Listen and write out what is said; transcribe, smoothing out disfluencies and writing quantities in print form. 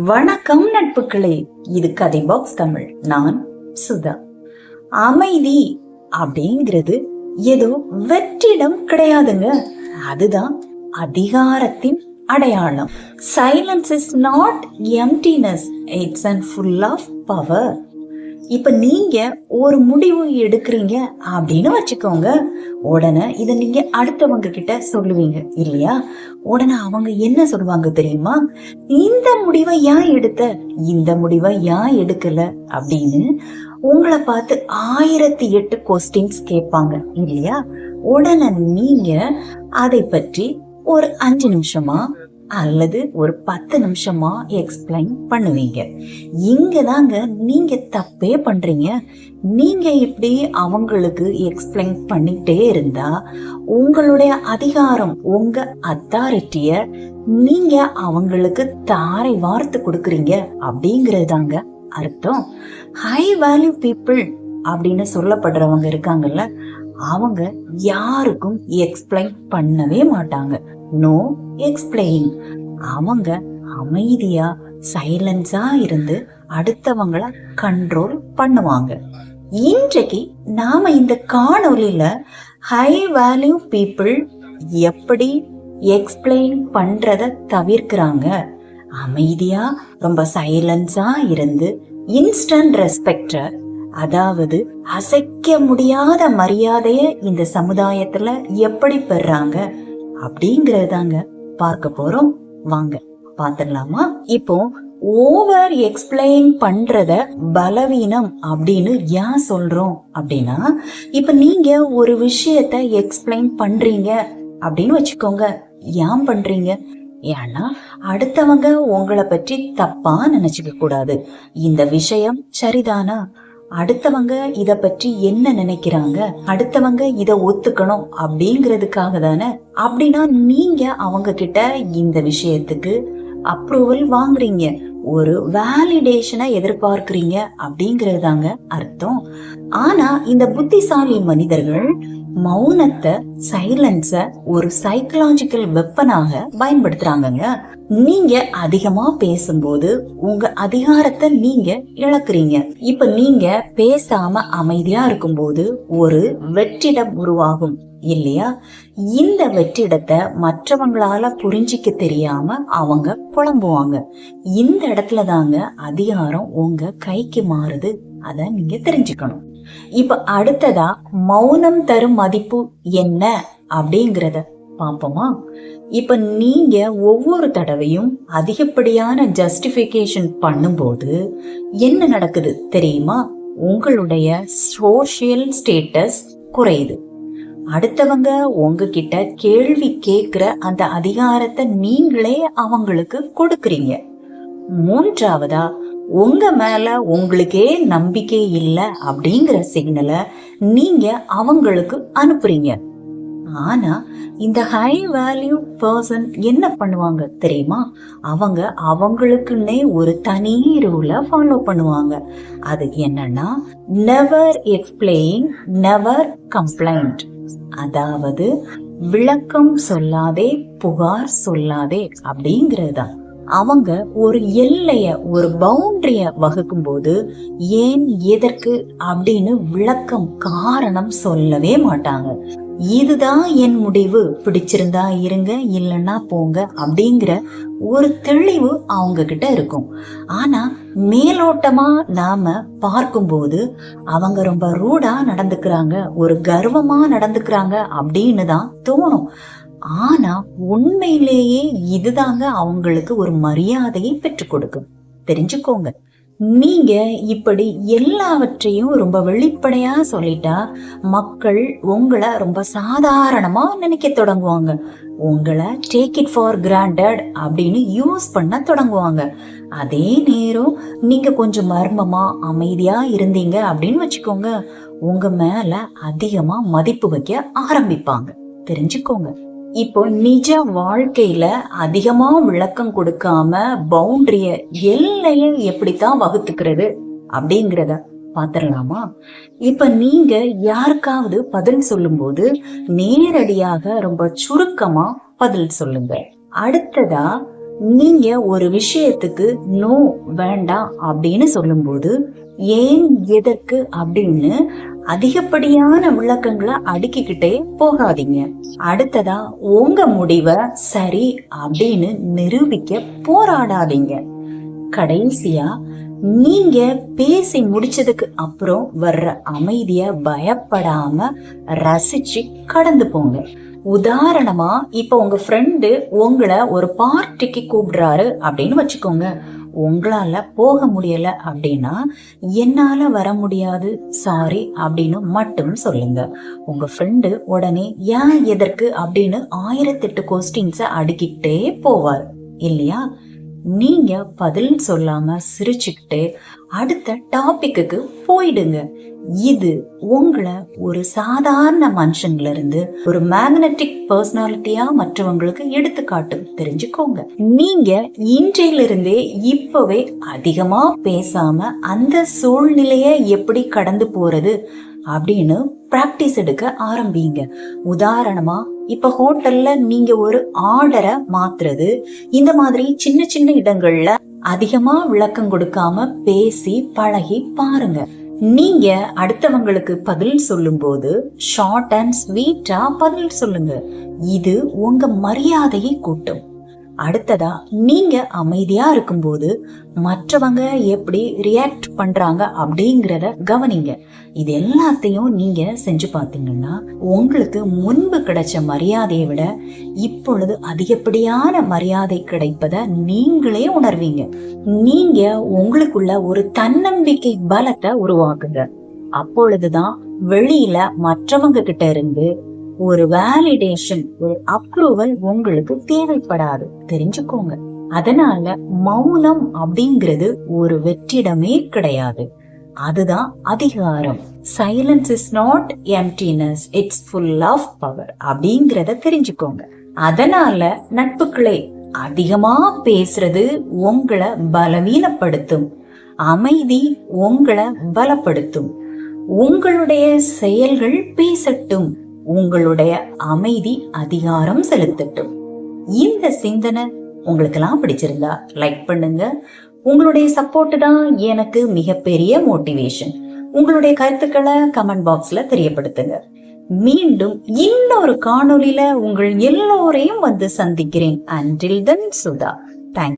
வணக்கம் நட்புகளே, இது கதை பாக்ஸ் தமிழ். நான் சுதா. அமைதி அப்படிங்கிறது ஏதோ வெற்றிடம் கிடையாதுங்க. அதுதான் அதிகாரத்தின் அடையாளம். Silence is not emptiness, it's and full of power. இப்ப நீங்க ஒரு முடிவு எடுக்கிறீங்க அப்படின்னு வச்சுக்கோங்க. உடனே இதை நீங்க அடுத்தவங்க கிட்ட சொல்லுவீங்க இல்லையா? உடனே அவங்க என்ன சொல்லுவாங்க தெரியுமா? இந்த முடிவை ஏன் எடுத்த, இந்த முடிவை ஏன் எடுக்கல அப்படின்னு உங்களை பார்த்து 1008 கொஸ்டின்ஸ் கேட்பாங்க இல்லையா? உடனே நீங்க அதை பற்றி ஒரு 5 நிமிஷமா அல்லது ஒரு 10 நிமிஷமா எக்ஸ்பிளைன் பண்ணுவீங்க. இங்கதாங்க நீங்க தப்பே பண்றீங்க. நீங்க இப்படி அவங்களுக்கு எக்ஸ்பிளைன் பண்ணிட்டே இருந்தா உங்களுடைய அதிகாரம், உங்க அத்தாரிட்டிய நீங்க அவங்களுக்கு தாரை வார்த்து கொடுக்குறீங்க அப்படிங்கிறது தாங்க அர்த்தம். ஹை வேல்யூ பீப்புள் அப்படின்னு சொல்லப்படுறவங்க இருக்காங்கல்ல, அவங்க யாருக்கும் எக்ஸ்பிளைன் பண்ணவே மாட்டாங்க. No explain. அவங்க அமைதியா சைலன்ஸா இருந்து அடுத்தவங்கள கண்ட்ரோல் பண்ணுவாங்க. இன்றைக்கு நாம இந்த காணொலியில ஹை வேல்யூ பீப்புள் எப்படி எக்ஸ்பிளைன் பண்றத தவிர்க்கிறாங்க, அமைதியா ரொம்ப சைலன்ஸா இருந்து இன்ஸ்டன்ட் ரெஸ்பெக்ட, அதாவது அசைக்க முடியாத மரியாதைய இந்த சமுதாயத்துல எப்படி பெறாங்க அப்படிங்கறதாங்க பார்க்க போறோம். வாங்க பாத்துடலாமா? இப்போ ஓவர் எக்ஸ்பிளைன் பண்றத பலவீனம் அப்படின்னு ஏன் சொல்றோம் அப்படின்னா, இப்ப நீங்க ஒரு விஷயத்த எக்ஸ்பிளைன் பண்றீங்க அப்படின்னு வச்சுக்கோங்க. ஏன் பண்றீங்க? ஏன்னா அடுத்தவங்க உங்களை பற்றி தப்பா நினைச்சுக்க கூடாது. இந்த விஷயம் சரிதானா, அடுத்தவங்க இத பற்றி என்ன நினைக்கிறாங்க, அடுத்தவங்க இத ஒத்துக்கணும் அப்படிங்கிறதுக்காக தானே. அப்படின்னா நீங்க அவங்க கிட்ட இந்த விஷயத்துக்கு அப்ரூவல் வாங்குறீங்க, ஒரு வேலிடேஷனை எதிர்பார்க்கிறீங்க அப்படிங்கிறது தாங்க அர்த்தம். ஆனா இந்த புத்திசாலி மனிதர்கள் மௌனத்தை, சைலன்ஸ ஒரு சைக்கலாஜிக்கல் வெப்பனாக பயன்படுத்துறாங்கங்க. நீங்க அதிகமா பேசும்போது உங்க அதிகாரத்தை நீங்க இழக்கிறீங்க. இப்ப நீங்க பேசாம அமைதியா இருக்கும்போது ஒரு வெற்றிடம் உருவாகும் இல்லையா? இந்த வெற்றிடத்தை மற்றவங்களால புரிஞ்சிக்க தெரியாம அவங்க புலம்புவாங்க. இந்த இடத்துல தாங்க அதிகாரம் உங்க கைக்கு மாறுது. அத நீங்க தெரிஞ்சுக்கணும். இப்ப அடுத்ததா மௌனம் தரும் மதிப்பு என்ன அப்படிங்கறத பாப்போமா? இப்ப நீங்க ஒவ்வொரு தடவையும் அதிகப்படியான ஜஸ்டிபிகேஷன் பண்ணும்போது என்ன நடக்குது தெரியுமா? உங்களுடைய சோஷியல் ஸ்டேட்டஸ் குறையுது. அடுத்தவங்க உங்ககிட்ட கேள்வி கேட்கிற அந்த அதிகாரத்தை நீங்களே அவங்களுக்கு கொடுக்கறீங்க. மூன்றாவதா, உங்க மேல உங்களுக்கே நம்பிக்கை இல்லை அப்படிங்கிற சிக்னலை நீங்க அவங்களுக்கு அனுப்புறீங்க. ஆனா இந்த ஹை வேல்யூ பர்சன் என்ன பண்ணுவாங்க தெரியுமா? அவங்க அவங்களுக்குன்னே ஒரு தனி ரூல ஃபாலோ பண்ணுவாங்க. அது என்னன்னா, நெவர் எக்ஸ்பிளைன், நெவர் கம்ப்ளைண்ட். அதாவது விளக்கம் சொல்லாதே, புகார் சொல்லாதே அப்படிங்கறதுதான். அவங்க ஒரு எல்லைய, ஒரு பவுண்டரிய வகுக்கும் போது ஏன், எதற்கு அப்படின்னு விளக்கம், காரணம் சொல்லவே மாட்டாங்க. இதுதான் என் முடிவு, பிடிச்சிருந்தா இருங்க, இல்லைன்னா போங்க அப்படிங்கிற ஒரு தெளிவு அவங்க கிட்ட இருக்கும். ஆனா மேலோட்டமா நாம பார்க்கும்போது அவங்க ரொம்ப ரூடா நடந்துக்கிறாங்க, ஒரு கர்வமா நடந்துக்கிறாங்க அப்படின்னு தான் தோணும். ஆனா உண்மையிலேயே இதுதாங்க அவங்களுக்கு ஒரு மரியாதையை பெற்றுக் கொடுக்கும். தெரிஞ்சுக்கோங்க. நீங்க இப்படி எல்லாவற்றையும் ரொம்ப வெளிப்படையா சொல்லிட்டா மக்கள் உங்களை ரொம்ப சாதாரணமா நினைக்க தொடங்குவாங்க. உங்களை டேக் இட் ஃபார் கிராண்டட் அப்படின்னு யூஸ் பண்ண தொடங்குவாங்க. அதே நேரம் நீங்க கொஞ்சம் மர்மமா அமைதியா இருந்தீங்க அப்படின்னு வச்சுக்கோங்க, உங்க மேல அதிகமா மதிப்பு வைக்க ஆரம்பிப்பாங்க. தெரிஞ்சுக்கோங்க. இப்போ நிஜ வாழ்க்கையில அதிகமா விளக்கம் கொடுக்காம பவுண்டரிய, எல்லைய எப்படித்தான் வகுத்துக்கிறது அப்படிங்கிறத பாத்திரலாமா? இப்ப நீங்க யாருக்காவது பதில் சொல்லும் போது நேரடியாக ரொம்ப சுருக்கமா பதில் சொல்லுங்க. அடுத்ததா நீங்க ஒரு விஷயத்துக்கு நோ வேண்டாம் அப்படின்னு சொல்லும்போது ஏன் எதற்கு அப்படின்னு அதிகப்படியான விளக்கங்களை அடுக்கிக்கிட்டே போகாதீங்க. அடுத்ததா உங்க முடிவை சரி அப்படின்னு நிரூபிக்க போராடாதீங்க. கடைசியா நீங்க பேசி முடிச்சதுக்கு அப்புறம் வர்ற அமைதிய பயப்படாம ரசிச்சு கடந்து போங்க. உதாரணமா இப்ப உங்க ஃப்ரெண்டு உங்களை ஒரு பார்ட்டிக்கு கூப்பிடுறாரு அப்படின்னு வச்சுக்கோங்க. உங்களால போக முடியல அப்படின்னா என்னால வர முடியாது சாரி அப்படின்னு மட்டும் சொல்லுங்க. உங்க ஃப்ரெண்டு உடனே ஏன் எதற்கு அப்படின்னு 1008 கொஸ்டின்ஸ அடுக்கிட்டே போவார் இல்லையா? நீங்க பதில் சொல்லாம சிரிச்சுக்கிட்டு அடுத்த டாபிக்கு போயிடுங்க. இது உங்களை ஒரு சாதாரண மனுஷன்ல இருந்து ஒரு மேக்னெட்டிக் பர்சனாலிட்டியா மற்றவங்களுக்கு எடுத்துக்காட்டு. தெரிஞ்சுக்கோங்க. நீங்க இன்றையிலிருந்தே இப்பவே அதிகமா பேசாம அந்த சூழ்நிலைய எப்படி கடந்து போறது அப்படின்னு பிராக்டிஸ் எடுக்க ஆரம்பிங்க. உதாரணமா இப்ப ஹோட்டல்ல நீங்க ஒரு ஆர்டரை மாத்துறது, இந்த மாதிரி சின்ன சின்ன இடங்கள்ல அதிகமா விளக்கம் கொடுக்காம பேசி பழகி பாருங்க. நீங்க அடுத்தவங்களுக்கு பதில் சொல்லும் போது ஷார்ட் அண்ட் ஸ்வீட்டா பதில் சொல்லுங்க. இது உங்க மரியாதையை கூட்டும். அடுத்ததா நீங்க அமைதியா இருக்கும்போது மற்றவங்க எப்படி ரியாக்ட் பண்றாங்க அப்படிங்கிறத கவனிங்க. இது எல்லாத்தையும் நீங்க செஞ்சு பார்த்தீங்கன்னா உங்களுக்கு முன்பு கிடைச்ச மரியாதையை விட இப்பொழுது அதிகப்படியான மரியாதை கிடைப்பதை நீங்களே உணர்வீங்க. நீங்க உங்களுக்குள்ள ஒரு தன்னம்பிக்கை பலத்தை உருவாக்குங்க. அப்பொழுதுதான் வெளியில மற்றவங்க கிட்ட இருந்து ஒரு வேலிடேஷன், ஒரு அப்ரூவல் உங்களுக்கு தேவைப்படாது. தெரிஞ்சுக்கோங்க. அதனால மௌனம் அப்படிங்கிறது ஒரு வெற்றிடமே கிடையாது. அதுதான் அதிகாரம். Silence is not emptiness, it's full of power அப்படிங்கிறத தெரிஞ்சுக்கோங்க. அதனால நட்புகளே, அதிகமா பேசுறது உங்களை பலவீனப்படுத்தும். அமைதி உங்களை பலப்படுத்தும். உங்களுடைய செயல்கள் பேசட்டும், உங்களுடைய அமைதி அதிகாரம் செலுத்தட்டும். இந்த சிந்தனை உங்களுக்கு எல்லாம் பிடிச்சிருந்தா லைக் பண்ணுங்க. உங்களுடைய சப்போர்ட் தான் எனக்கு மிகப்பெரிய மோட்டிவேஷன். உங்களுடைய கருத்துக்களை கமெண்ட் பாக்ஸ்ல தெரியப்படுத்துங்க. மீண்டும் இன்னொரு காணொளியில உங்கள் எல்லோரையும் வந்து சந்திக்கிறேன். Until then, Sudha.